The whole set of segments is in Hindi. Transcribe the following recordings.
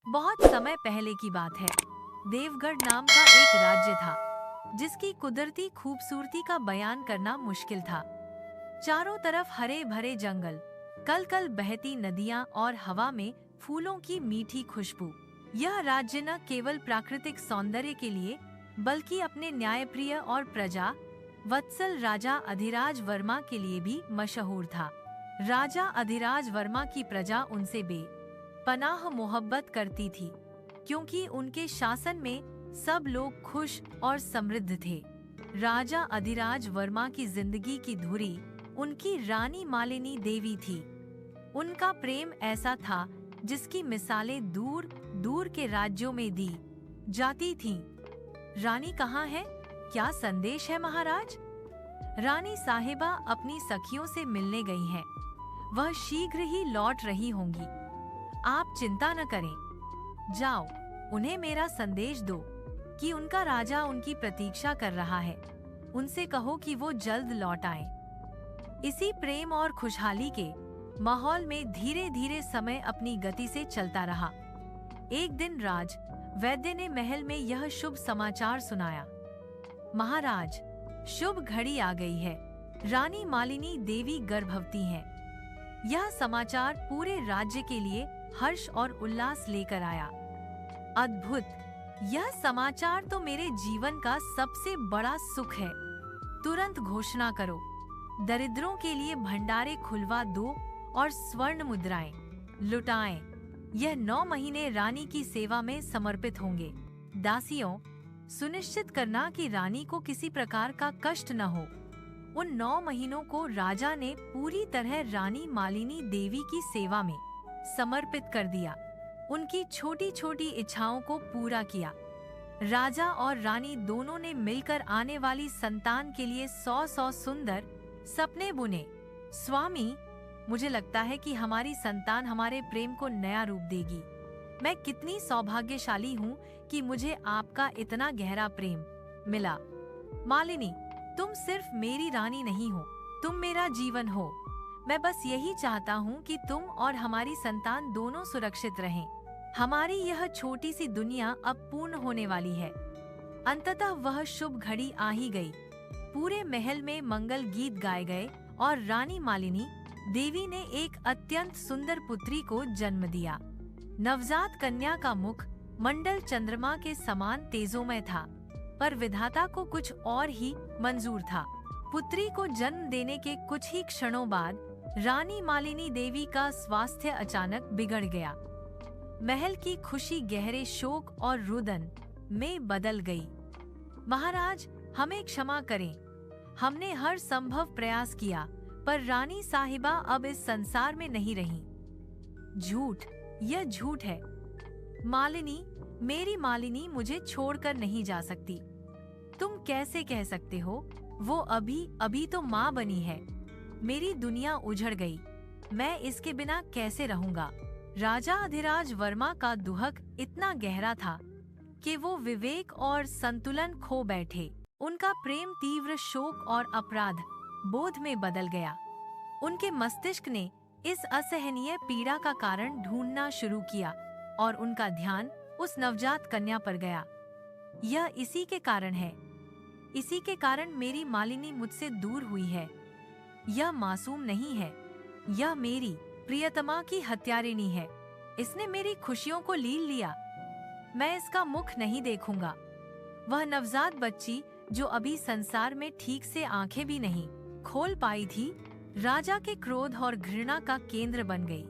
बहुत समय पहले की बात है। देवगढ़ नाम का एक राज्य था, जिसकी कुदरती खूबसूरती का बयान करना मुश्किल था। चारों तरफ हरे भरे जंगल, कल कल बहती नदियां और हवा में फूलों की मीठी खुशबू। यह राज्य न केवल प्राकृतिक सौंदर्य के लिए, बल्कि अपने न्यायप्रिय और प्रजा वत्सल राजा अधिराज वर्मा के लिए भी मशहूर था। राजा अधिराज वर्मा की प्रजा उनसे बेपनाह मोहब्बत करती थी, क्योंकि उनके शासन में सब लोग खुश और समृद्ध थे। राजा अधिराज वर्मा की जिंदगी की धुरी उनकी रानी मालिनी देवी थी। उनका प्रेम ऐसा था जिसकी मिसालें दूर दूर के राज्यों में दी जाती थीं। रानी कहाँ है? क्या संदेश है महाराज? रानी साहिबा अपनी सखियों से मिलने गई हैं। वह शीघ्र ही लौट रही होंगी। आप चिंता न करें। जाओ, उन्हें मेरा संदेश दो कि उनका राजा उनकी प्रतीक्षा कर रहा है। उनसे कहो कि वो जल्द लौट आए। इसी प्रेम और खुशहाली के माहौल में धीरे धीरे समय अपनी गति से चलता रहा। एक दिन राज वैद्य ने महल में यह शुभ समाचार सुनाया। महाराज, शुभ घड़ी आ गई है। रानी मालिनी देवी गर्भवती हैं। यह समाचार पूरे राज्य के लिए हर्ष और उल्लास लेकर आया। अद्भुत! यह समाचार तो मेरे जीवन का सबसे बड़ा सुख है। तुरंत घोषणा करो, दरिद्रों के लिए भंडारे खुलवा दो और स्वर्ण मुद्राएं लुटाएं। यह 9 महीने रानी की सेवा में समर्पित होंगे। दासियों, सुनिश्चित करना कि रानी को किसी प्रकार का कष्ट न हो। उन 9 महीनों को राजा ने पूरी तरह रानी मालिनी देवी की सेवा में समर्पित कर दिया। उनकी छोटी छोटी इच्छाओं को पूरा किया। राजा और रानी दोनों ने मिलकर आने वाली संतान के लिए 100 सुंदर सपने बुने। स्वामी, मुझे लगता है कि हमारी संतान हमारे प्रेम को नया रूप देगी। मैं कितनी सौभाग्यशाली हूँ कि मुझे आपका इतना गहरा प्रेम मिला। मालिनी, तुम सिर्फ मेरी रानी नहीं हो, तुम मेरा जीवन हो। मैं बस यही चाहता हूँ कि तुम और हमारी संतान दोनों सुरक्षित रहें। हमारी यह छोटी सी दुनिया अब पूर्ण होने वाली है। अंततः वह शुभ घड़ी आ ही गई। पूरे महल में मंगल गीत गाए गए और रानी मालिनी देवी ने एक अत्यंत सुंदर पुत्री को जन्म दिया। नवजात कन्या का मुख मंडल चंद्रमा के समान तेजोमय था, पर विधाता को कुछ और ही मंजूर था। पुत्री को जन्म देने के कुछ ही क्षणों बाद रानी मालिनी देवी का स्वास्थ्य अचानक बिगड़ गया। महल की खुशी गहरे शोक और रुदन में बदल गई। महाराज, हमें क्षमा करें। हमने हर संभव प्रयास किया, पर रानी साहिबा अब इस संसार में नहीं रही। झूठ, यह झूठ है। मालिनी, मेरी मालिनी मुझे छोड़कर नहीं जा सकती। तुम कैसे कह सकते हो? वो अभी तो माँ बनी है। मेरी दुनिया उजड़ गई। मैं इसके बिना कैसे रहूंगा? राजा अधिराज वर्मा का दुहक इतना गहरा था कि वो विवेक और संतुलन खो बैठे। उनका प्रेम तीव्र शोक और अपराध बोध में बदल गया। उनके मस्तिष्क ने इस असहनीय पीड़ा का कारण ढूंढना शुरू किया और उनका ध्यान उस नवजात कन्या पर गया। यह इसी के कारण है। इसी के कारण मेरी मालिनी मुझसे दूर हुई है। यह मासूम नहीं है। यह मेरी प्रियतमा की हत्यारिणी है। इसने मेरी खुशियों को लील लिया। मैं इसका मुख नहीं देखूंगा। वह नवजात बच्ची जो अभी संसार में ठीक से आंखें भी नहीं खोल पाई थी, राजा के क्रोध और घृणा का केंद्र बन गई।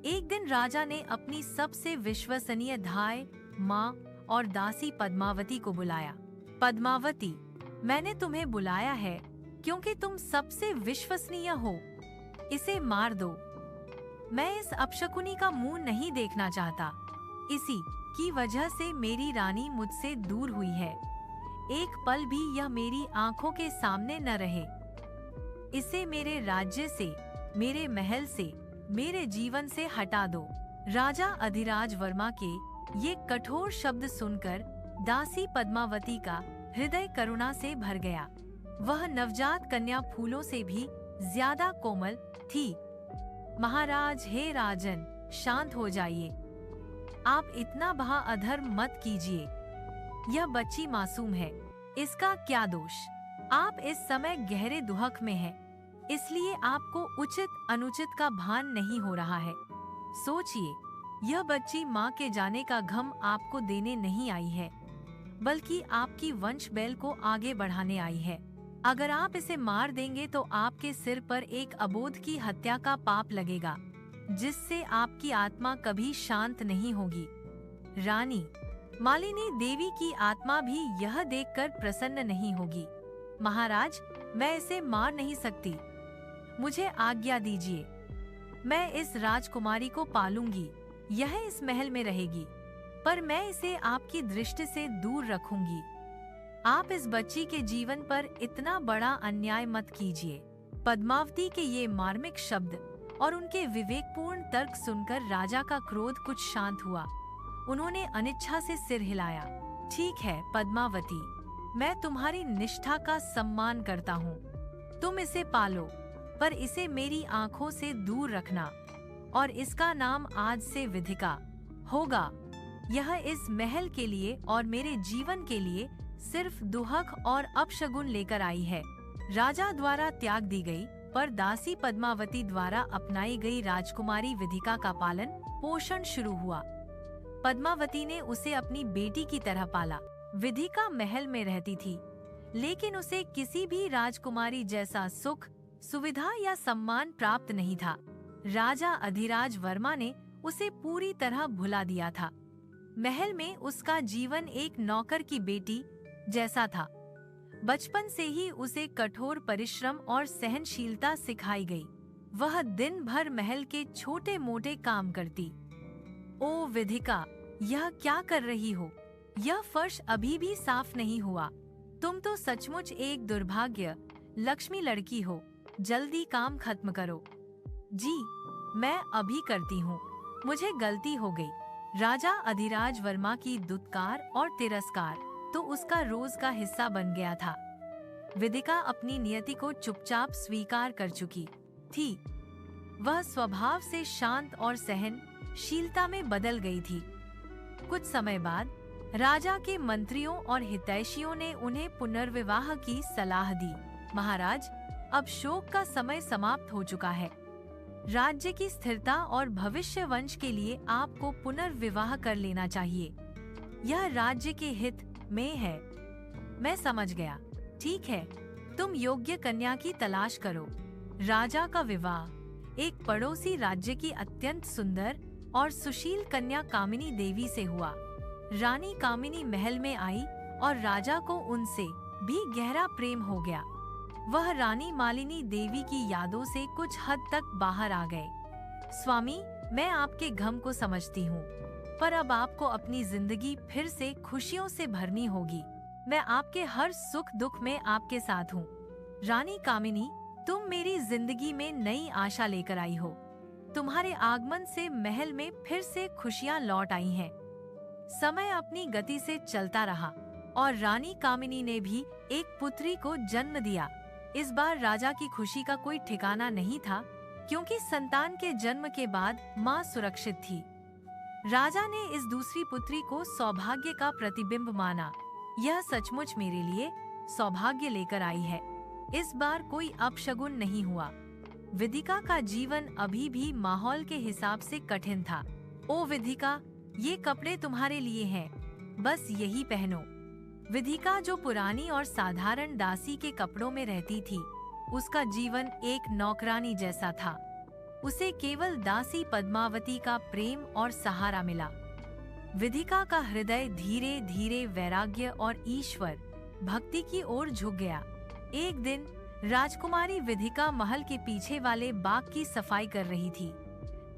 एक दिन राजा ने अपनी सबसे विश्वसनीय धाय, माँ और दासी पद्मावती को बुलाया। पद्मावती, मैंने तुम्हें बुलाया है क्योंकि तुम सबसे विश्वसनीय हो। इसे मार दो। मैं इस अपशकुनी का मुंह नहीं देखना चाहता। इसी की वजह से मेरी रानी मुझसे दूर हुई है। एक पल भी यह मेरी आंखों के सामने न रहे। इसे मेरे राज्य से, मेरे महल से, मेरे जीवन से हटा दो। राजा अधिराज वर्मा के ये कठोर शब्द सुनकर दासी पद्मावती का हृदय करुणा से भर गया। वह नवजात कन्या फूलों से भी ज्यादा कोमल थी। महाराज, हे राजन, शांत हो जाइए। आप इतना बहा अधर्म मत कीजिए। यह बच्ची मासूम है, इसका क्या दोष? आप इस समय गहरे दुहक में हैं, इसलिए आपको उचित अनुचित का भान नहीं हो रहा है। सोचिए, यह बच्ची माँ के जाने का गम आपको देने नहीं आई है, बल्कि आपकी वंश बैल को आगे बढ़ाने आई है। अगर आप इसे मार देंगे तो आपके सिर पर एक अबोध की हत्या का पाप लगेगा, जिससे आपकी आत्मा कभी शांत नहीं होगी। रानी मालिनी देवी की आत्मा भी यह देखकर प्रसन्न नहीं होगी। महाराज, मैं इसे मार नहीं सकती, मुझे आज्ञा दीजिए। मैं इस राजकुमारी को पालूंगी, यह इस महल में रहेगी, पर मैं इसे आपकी दृष्टि से दूर रखूंगी। आप इस बच्ची के जीवन पर इतना बड़ा अन्याय मत कीजिए। पद्मावती के ये मार्मिक शब्द और उनके विवेकपूर्ण तर्क सुनकर राजा का क्रोध कुछ शांत हुआ। उन्होंने अनिच्छा से सिर हिलाया। ठीक है पद्मावती, मैं तुम्हारी निष्ठा का सम्मान करता हूँ। तुम इसे पालो, पर इसे मेरी आँखों से दूर रखना, और इसका नाम आज से विधिका होगा। यह इस महल के लिए और मेरे जीवन के लिए सिर्फ दुहक और अपशगुन लेकर आई है। राजा द्वारा त्याग दी गई, पर दासी पद्मावती द्वारा अपनाई गई राजकुमारी विधिका का पालन पोषण शुरू हुआ। पद्मावती ने उसे अपनी बेटी की तरह पाला। विधिका महल में रहती थी, लेकिन उसे किसी भी राजकुमारी जैसा सुख, सुविधा या सम्मान प्राप्त नहीं था। राजा अधिराज वर्मा ने उसे पूरी तरह भुला दिया था। महल में उसका जीवन एक नौकर की बेटी जैसा था। बचपन से ही उसे कठोर परिश्रम और सहनशीलता सिखाई गई। वह दिन भर महल के छोटे मोटे काम करती। ओ विधिका, यह क्या कर रही हो? यह फर्श अभी भी साफ नहीं हुआ। तुम तो सचमुच एक दुर्भाग्य लक्ष्मी लड़की हो। जल्दी काम खत्म करो। जी, मैं अभी करती हूँ, मुझे गलती हो गई। राजा अधिराज वर्मा की दुत्कार और तिरस्कार तो उसका रोज का हिस्सा बन गया था। विधिका अपनी नियति को चुपचाप स्वीकार कर चुकी थी। वह स्वभाव से शांत और सहनशीलता में बदल गई थी। कुछ समय बाद राजा के मंत्रियों और हितैषियों ने उन्हें पुनर्विवाह की सलाह दी। महाराज, अब शोक का समय समाप्त हो चुका है। राज्य की स्थिरता और भविष्य वंश के लिए आपको पुनर्विवाह कर लेना चाहिए। यह राज्य के हित में है। मैं समझ गया। ठीक है, तुम योग्य कन्या की तलाश करो। राजा का विवाह एक पड़ोसी राज्य की अत्यंत सुंदर और सुशील कन्या कामिनी देवी से हुआ। रानी कामिनी महल में आई और राजा को उनसे भी गहरा प्रेम हो गया। वह रानी मालिनी देवी की यादों से कुछ हद तक बाहर आ गए। स्वामी, मैं आपके गम को समझती हूँ, पर अब आपको अपनी जिंदगी फिर से खुशियों से भरनी होगी। मैं आपके हर सुख दुख में आपके साथ हूँ। रानी कामिनी, तुम मेरी जिंदगी में नई आशा लेकर आई हो। तुम्हारे आगमन से महल में फिर से खुशियाँ लौट आई हैं। समय अपनी गति से चलता रहा और रानी कामिनी ने भी एक पुत्री को जन्म दिया। इस बार राजा की खुशी का कोई ठिकाना नहीं था, क्योंकि संतान के जन्म के बाद माँ सुरक्षित थी। राजा ने इस दूसरी पुत्री को सौभाग्य का प्रतिबिंब माना। यह सचमुच मेरे लिए सौभाग्य लेकर आई है। इस बार कोई अपशगुन नहीं हुआ। विधिका का जीवन अभी भी माहौल के हिसाब से कठिन था। ओ विधिका, ये कपड़े तुम्हारे लिए हैं, बस यही पहनो। विधिका, जो पुरानी और साधारण दासी के कपड़ों में रहती थी, उसका जीवन एक नौकरानी जैसा था। उसे केवल दासी पद्मावती का प्रेम और सहारा मिला। विधिका का हृदय धीरे धीरे वैराग्य और ईश्वर भक्ति की ओर झुक गया। एक दिन राजकुमारी विधिका महल के पीछे वाले बाग की सफाई कर रही थी।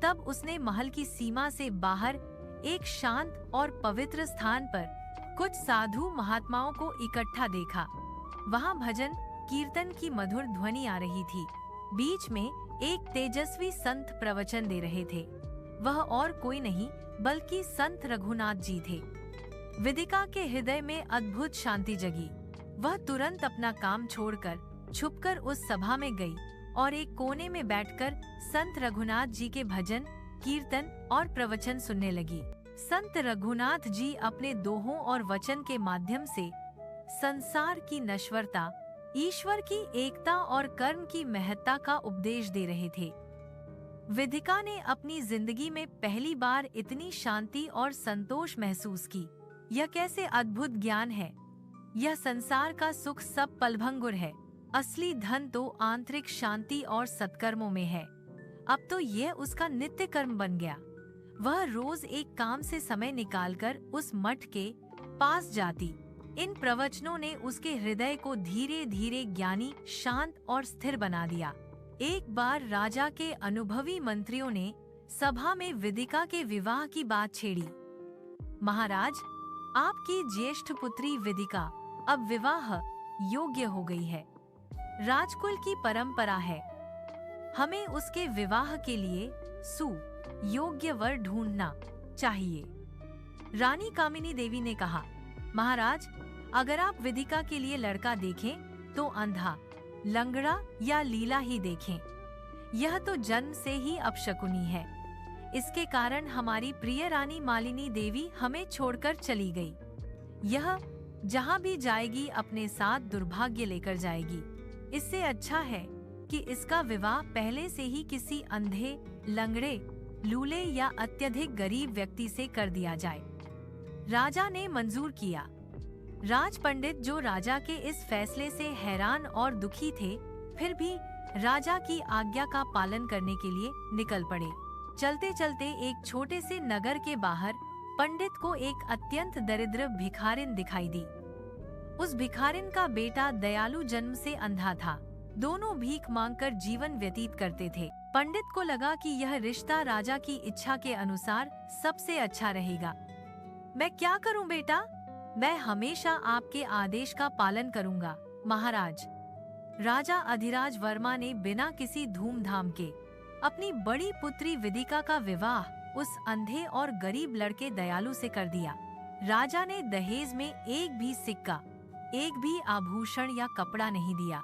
तब उसने महल की सीमा से बाहर एक शांत और पवित्र स्थान पर कुछ साधु महात्माओं को इकट्ठा देखा। वहां भजन कीर्तन की मधुर ध्वनि आ रही थी। बीच में एक तेजस्वी संत प्रवचन दे रहे थे। वह और कोई नहीं बल्कि संत रघुनाथ जी थे। विधिका के हृदय में अद्भुत शांति जगी। वह तुरंत अपना काम छोड़कर छुपकर उस सभा में गई और एक कोने में बैठकर संत रघुनाथ जी के भजन कीर्तन और प्रवचन सुनने लगी। संत रघुनाथ जी अपने दोहों और वचन के माध्यम से संसार की नश्वरता, ईश्वर की एकता और कर्म की महत्ता का उपदेश दे रहे थे। विदिका ने अपनी जिंदगी में पहली बार इतनी शांति और संतोष महसूस की। यह कैसे अद्भुत ज्ञान है। यह संसार का सुख सब पलभंगुर है, असली धन तो आंतरिक शांति और सत्कर्मों में है। अब तो यह उसका नित्य कर्म बन गया। वह रोज एक काम से समय निकालकर उस मठ के पास जाती। इन प्रवचनों ने उसके हृदय को धीरे धीरे ज्ञानी, शांत और स्थिर बना दिया। एक बार राजा के अनुभवी मंत्रियों ने सभा में विदिका के विवाह की बात छेड़ी। महाराज, आपकी ज्येष्ठ पुत्री विदिका अब विवाह योग्य हो गई है। राजकुल की परंपरा है, हमें उसके विवाह के लिए योग्य वर ढूंढना चाहिए। रानी कामिनी देवी ने कहा, महाराज, अगर आप विदिका के लिए लड़का देखें तो अंधा, लंगड़ा या लीला ही देखें। यह तो जन्म से ही अपशकुनी है। इसके कारण हमारी प्रिय रानी मालिनी देवी हमें छोड़कर चली गई। यह जहाँ भी जाएगी अपने साथ दुर्भाग्य लेकर जाएगी। इससे अच्छा है कि इसका विवाह पहले से ही किसी अंधे, लंगड़े, लूले या अत्यधिक गरीब व्यक्ति से कर दिया जाए। राजा ने मंजूर किया। राज पंडित, जो राजा के इस फैसले से हैरान और दुखी थे, फिर भी राजा की आज्ञा का पालन करने के लिए निकल पड़े। चलते चलते एक छोटे से नगर के बाहर पंडित को एक अत्यंत दरिद्र भिखारिन दिखाई दी। उस भिखारिन का बेटा दयालु जन्म से अंधा था। दोनों भीख मांगकर जीवन व्यतीत करते थे। पंडित को लगा कि यह रिश्ता राजा की इच्छा के अनुसार सबसे अच्छा रहेगा। मैं क्या करूं बेटा? मैं हमेशा आपके आदेश का पालन करूंगा महाराज। राजा अधिराज वर्मा ने बिना किसी धूमधाम के अपनी बड़ी पुत्री विदिका का विवाह उस अंधे और गरीब लड़के दयालु से कर दिया। राजा ने दहेज में एक भी सिक्का, एक भी आभूषण या कपड़ा नहीं दिया।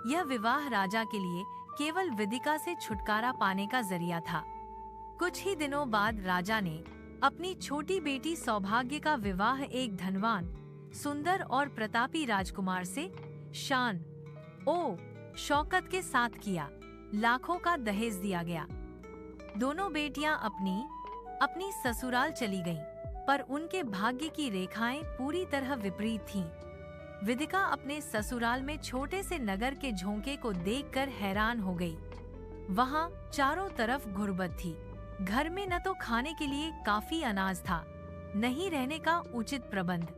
यह विवाह राजा के लिए केवल विदिका से छुटकारा पाने का जरिया था। कुछ ही दिनों बाद राजा ने अपनी छोटी बेटी सौभाग्य का विवाह एक धनवान, सुंदर और प्रतापी राजकुमार से शान शौकत के साथ किया। लाखों का दहेज दिया गया। दोनों बेटियां अपनी ससुराल चली गईं, पर उनके भाग्य की रेखाएं पूरी तरह विपरीत थीं। विदिका अपने ससुराल में छोटे से नगर के झोंके को देखकर हैरान हो गई। वहां चारों तरफ गुर्बत थी। घर में न तो खाने के लिए काफी अनाज था, न ही रहने का उचित प्रबंध।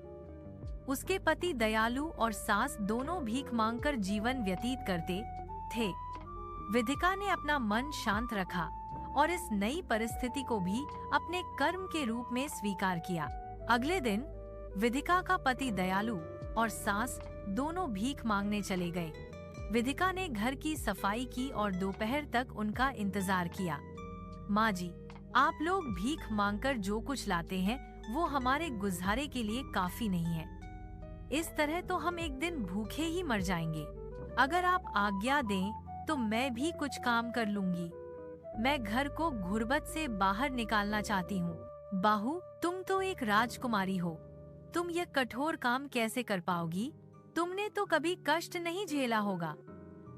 उसके पति दयालु और सास दोनों भीख मांगकर जीवन व्यतीत करते थे। विदिका ने अपना मन शांत रखा और इस नई परिस्थिति को भी अपने कर्म के रूप में स्वीकार किया। अगले दिन विदिका का पति दयालु और सास दोनों भीख मांगने चले गए। विदिका ने घर की सफाई की और दोपहर तक उनका इंतजार किया। माँ जी, आप लोग भीख मांगकर जो कुछ लाते हैं वो हमारे गुजारे के लिए काफी नहीं है। इस तरह तो हम एक दिन भूखे ही मर जाएंगे। अगर आप आज्ञा दें तो मैं भी कुछ काम कर लूंगी। मैं घर को गुर्बत से बाहर निकालना चाहती हूँ। बाहू, तुम तो एक राजकुमारी हो, तुम यह कठोर काम कैसे कर पाओगी? तुमने तो कभी कष्ट नहीं झेला होगा।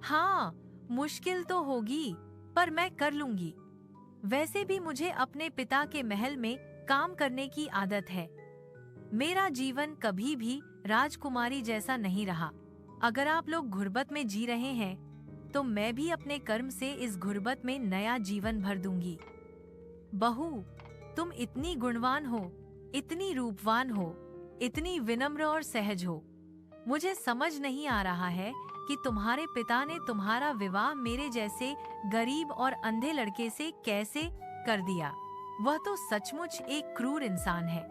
हाँ, मुश्किल तो होगी, पर मैं कर लूंगी। वैसे भी मुझे अपने पिता के महल में काम करने की आदत है। मेरा जीवन कभी भी राजकुमारी जैसा नहीं रहा। अगर आप लोग गुर्बत में जी रहे हैं तो मैं भी अपने कर्म से इस गुर्बत में नया जीवन भर दूंगी। बहू, तुम इतनी गुणवान हो, इतनी रूपवान हो, इतनी विनम्र और सहज हो। मुझे समझ नहीं आ रहा है कि तुम्हारे पिता ने तुम्हारा विवाह मेरे जैसे गरीब और अंधे लड़के से कैसे कर दिया। वह तो सचमुच एक क्रूर इंसान है।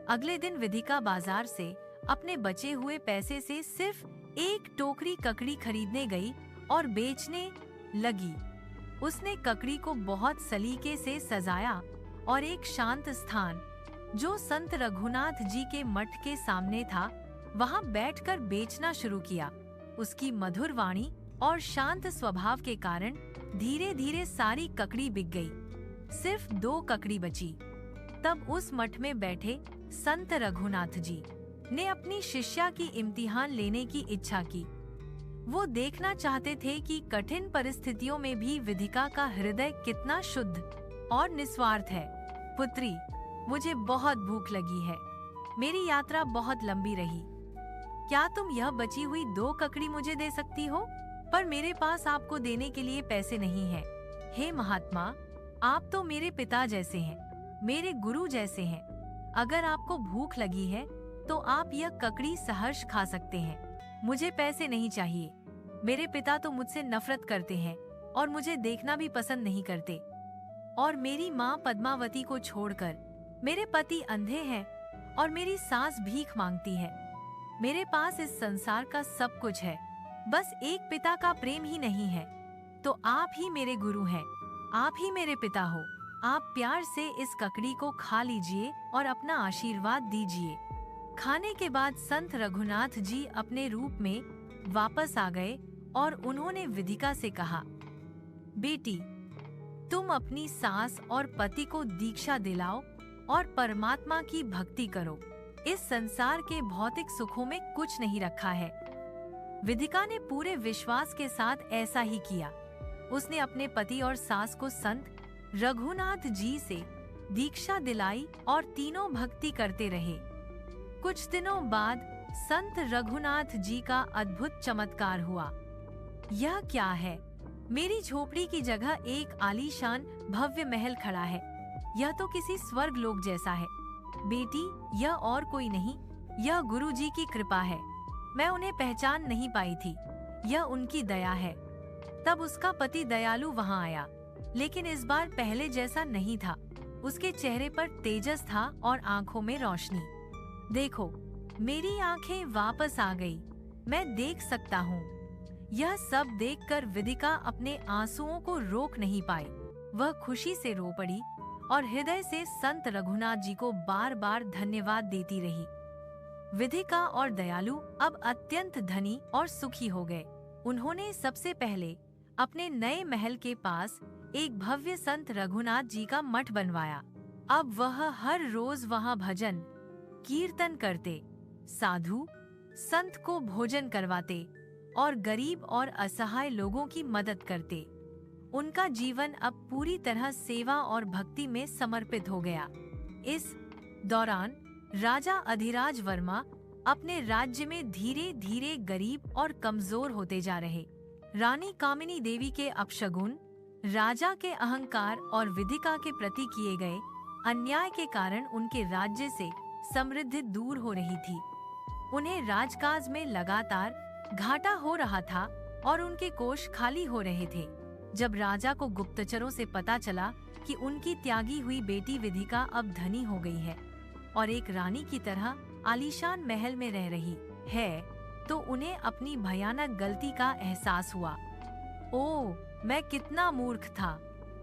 अगले दिन विदिका बाजार से अपने बचे हुए पैसे से सिर्फ एक टोकरी ककड़ी खरीदने गई और बेचने लगी। उसने ककड़ी को बहुत सलीके से सजाया और एक शांत स्थान, जो संत रघुनाथ जी के मठ के सामने था, वहां बैठकर बेचना शुरू किया। उसकी मधुर वाणी और शांत स्वभाव के कारण धीरे धीरे सारी ककड़ी बिक गई। सिर्फ 2 ककड़ी बची। तब उस मठ में बैठे संत रघुनाथ जी ने अपनी शिष्या की इम्तिहान लेने की इच्छा की। वो देखना चाहते थे कि कठिन परिस्थितियों में भी विधिका का हृदय कितना शुद्ध और निस्वार्थ है। पुत्री, मुझे बहुत भूख लगी है। मेरी यात्रा बहुत लंबी रही। क्या तुम यह बची हुई 2 ककड़ी मुझे दे सकती हो? पर मेरे पास आपको देने के लिए पैसे नहीं हैं। हे महात्मा, आप तो मेरे पिता जैसे हैं, मेरे गुरु जैसे हैं। अगर आपको भूख लगी है तो आप यह ककड़ी सहर्ष खा सकते हैं। मुझे पैसे नहीं चाहिए। मेरे पिता तो मुझसे नफरत करते हैं और मुझे देखना भी पसंद नहीं करते। और मेरी माँ पद्मावती को छोड़कर मेरे पति अंधे हैं और मेरी सास भीख मांगती है। मेरे पास इस संसार का सब कुछ है, बस एक पिता का प्रेम ही नहीं है। तो आप ही मेरे गुरु हैं, आप ही मेरे पिता हो। आप प्यार से इस ककड़ी को खा लीजिए और अपना आशीर्वाद दीजिए। खाने के बाद संत रघुनाथ जी अपने रूप में वापस आ गए और उन्होंने विधिका से कहा, बेटी, तुम अपनी सास और पति को दीक्षा दिलाओ और परमात्मा की भक्ति करो। इस संसार के भौतिक सुखों में कुछ नहीं रखा है। विधिका ने पूरे विश्वास के साथ ऐसा ही किया। उसने अपने पति और सास को संत रघुनाथ जी से दीक्षा दिलाई और तीनों भक्ति करते रहे। कुछ दिनों बाद संत रघुनाथ जी का अद्भुत चमत्कार हुआ। यह क्या है? मेरी झोपड़ी की जगह एक आलीशान भव्य महल खड़ा है। यह तो किसी स्वर्ग लोक जैसा है। बेटी, यह और कोई नहीं, यह गुरु जी की कृपा है। मैं उन्हें पहचान नहीं पाई थी। यह उनकी दया है। तब उसका पति दयालु वहाँ आया, लेकिन इस बार पहले जैसा नहीं था। उसके चेहरे पर तेजस था और आंखों में रोशनी। देखो, मेरी आंखें वापस आ गई। मैं देख सकता हूँ। यह सब देखकर विधिका अपने आंसुओं को रोक नहीं पाई। वह खुशी से रो पड़ी और हृदय से संत रघुनाथ जी को बार बार धन्यवाद देती रही। विधिका और दयालु अब अत्यंत धनी और सुखी हो गए। उन्होंने सबसे पहले अपने नए महल के पास एक भव्य संत रघुनाथ जी का मठ बनवाया। अब वह हर रोज वहां भजन कीर्तन करते, साधु संत को भोजन करवाते और गरीब और असहाय लोगों की मदद करते। उनका जीवन अब पूरी तरह सेवा और भक्ति में समर्पित हो गया। इस दौरान राजा अधिराज वर्मा अपने राज्य में धीरे धीरे गरीब और कमजोर होते जा रहे। रानी कामिनी देवी के अपशगुन, राजा के अहंकार और विधिका के प्रति किए गए अन्याय के कारण उनके राज्य से समृद्धि दूर हो रही थी। उन्हें राजकाज में लगातार घाटा हो रहा था और उनके कोष खाली हो रहे थे। जब राजा को गुप्तचरों से पता चला कि उनकी त्यागी हुई बेटी विधिका अब धनी हो गई है और एक रानी की तरह आलीशान महल में रह रही है, तो उन्हें अपनी भयानक गलती का एहसास हुआ। ओह, मैं कितना मूर्ख था।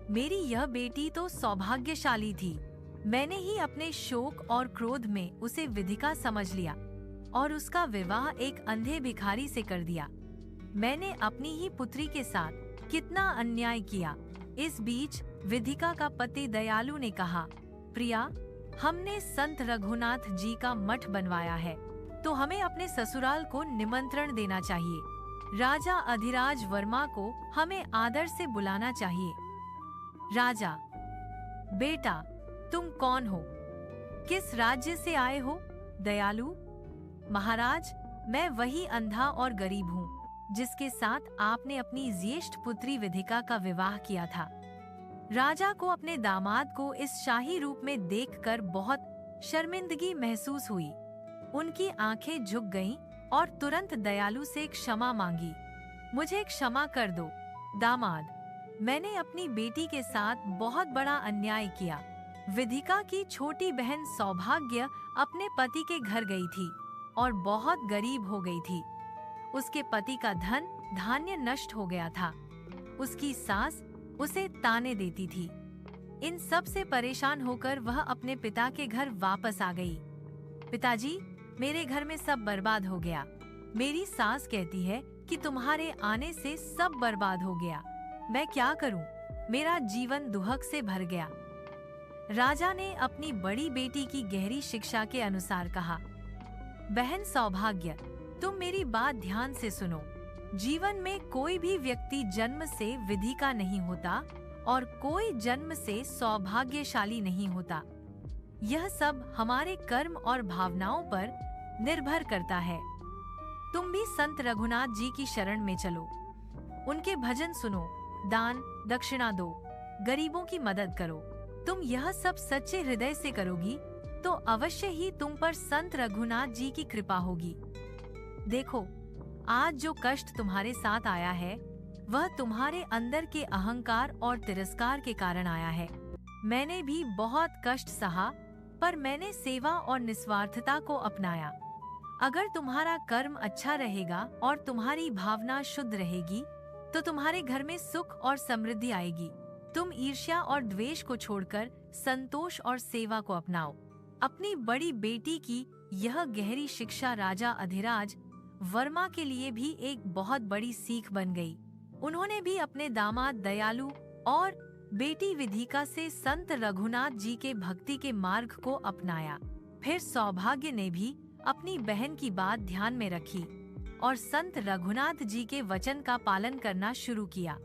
मेरी यह बेटी तो सौभाग्यशाली थी। मैंने ही अपने शोक और क्रोध में उसे विधिका समझ लिया और उसका विवाह एक अंधे भिखारी से कर दिया। मैंने अपनी ही पुत्री के साथ कितना अन्याय किया। इस बीच विधिका का पति दयालु ने कहा, प्रिया, हमने संत रघुनाथ जी का मठ बनवाया है, तो हमें अपने ससुराल को निमंत्रण देना चाहिए। राजा अधिराज वर्मा को हमें आदर से बुलाना चाहिए। राजा, बेटा, तुम कौन हो? किस राज्य से आए हो? दयालु, महाराज, मैं वही अंधा और गरीब हूँ जिसके साथ आपने अपनी ज्येष्ठ पुत्री विधिका का विवाह किया था। राजा को अपने दामाद को इस शाही रूप में देखकर बहुत शर्मिंदगी महसूस हुई। उनकी आंखें झुक गईं और तुरंत दयालु से क्षमा मांगी। मुझे क्षमा कर दो दामाद, मैंने अपनी बेटी के साथ बहुत बड़ा अन्याय किया। विधिका की छोटी बहन सौभाग्य अपने पति के घर गई थी और बहुत गरीब हो गई थी। उसके पति का धन धान्य नष्ट हो गया था। उसकी सास उसे ताने देती थी। इन सब से परेशान होकर वह अपने पिता के घर वापस आ गई। पिताजी, मेरे घर में सब बर्बाद हो गया। मेरी सास कहती है कि तुम्हारे आने से सब बर्बाद हो गया। मैं क्या करूं? मेरा जीवन दुहक से भर गया। राजा ने अपनी बड़ी बेटी की गहरी शिक्षा के अनुसार कहा, बहन सौभाग्य, तुम मेरी बात ध्यान से सुनो। जीवन में कोई भी व्यक्ति जन्म से विधि का नहीं होता और कोई जन्म से सौभाग्यशाली नहीं होता। यह सब हमारे कर्म और भावनाओं पर निर्भर करता है। तुम भी संत रघुनाथ जी की शरण में चलो, उनके भजन सुनो, दान दक्षिणा दो, गरीबों की मदद करो। तुम यह सब सच्चे हृदय से करोगी तो अवश्य ही तुम पर संत रघुनाथ जी की कृपा होगी। देखो, आज जो कष्ट तुम्हारे साथ आया है वह तुम्हारे अंदर के अहंकार और तिरस्कार के कारण आया है। मैंने भी बहुत कष्ट सहा, पर मैंने सेवा और निस्वार्थता को अपनाया। अगर तुम्हारा कर्म अच्छा रहेगा और तुम्हारी भावना शुद्ध रहेगी तो तुम्हारे घर में सुख और समृद्धि आएगी। तुम ईर्ष्या और द्वेष को छोड़कर संतोष और सेवा को अपनाओ। अपनी बड़ी बेटी की यह गहरी शिक्षा राजा अधिराज वर्मा के लिए भी एक बहुत बड़ी सीख बन गई। उन्होंने भी अपने दामाद दयालु और बेटी विधिका से संत रघुनाथ जी के भक्ति के मार्ग को अपनाया। फिर सौभाग्य ने भी अपनी बहन की बात ध्यान में रखी और संत रघुनाथ जी के वचन का पालन करना शुरू किया।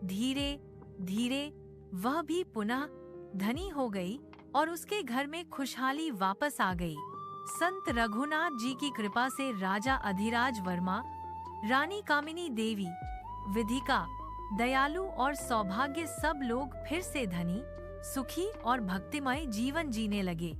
धीरे धीरे वह भी पुनः धनी हो गई और उसके घर में खुशहाली वापस आ गई। संत रघुनाथ जी की कृपा से राजा अधिराज वर्मा, रानी कामिनी देवी, विधिका, दयालु और सौभाग्य सब लोग फिर से धनी, सुखी और भक्तिमय जीवन जीने लगे।